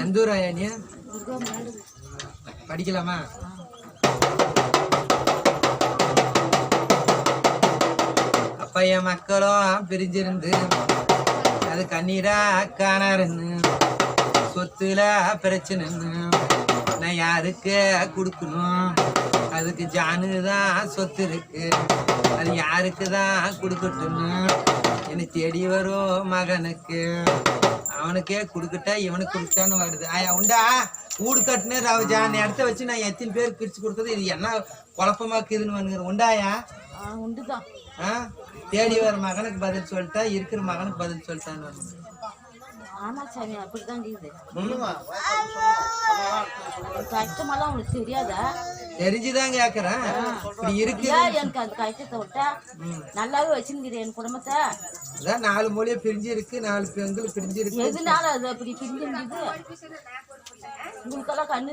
எந்த ஊர் ஐயா நீ? படிக்கலாமா? அப்ப என் மக்களும் பிரிஞ்சிருந்து அது கண்ணீரா காணாருன்னு சொத்துல பிரச்சனைன்னு நான் யாருக்கு கொடுக்கணும்? அதுக்கு ஜானுதான் சொத்து இருக்கு, அது யாருக்கு தான் கொடுக்கட்டும்னு என்னை தேடி வரும் மகனுக்கு. அவனுக்கே கொடுக்கட்டா இவனுக்கு கொடுத்தான்னு வருது. ஆயா உண்டா வீடு கட்டுன்னு ராவுஜான் இடத்த வச்சு நான் எத்தனை பேர் பிரிச்சு கொடுக்குறது? இது என்ன குழப்பமாக்குதுன்னு வந்துக்கிறேன். உண்டாயா? உண்டுதான். தேடி வர மகனுக்கு பதில் சொல்லிட்டா, இருக்கிற மகனுக்கு பதில் சொல்லிட்டான்னு. ஆமா சாமி, அப்படிதான் கஷ்டமெல்லாம் உனக்கு தெரியாதா? தெரிஞ்சுதான் கேக்குறேன். இப்படி இருக்கு எனக்கு அது கஷ்டத்தை விட்டா நல்லாவே வச்சிருக்கிறேன் என் குடும்பத்தை. அதான் 4 மூலையை பிரிஞ்சு இருக்கு, 4 பெண்கள் பிரிஞ்சு இருக்கு. எதுனால அது அப்படி பிரிஞ்சிருக்குது? உங்களுக்கெல்லாம் கண்ணு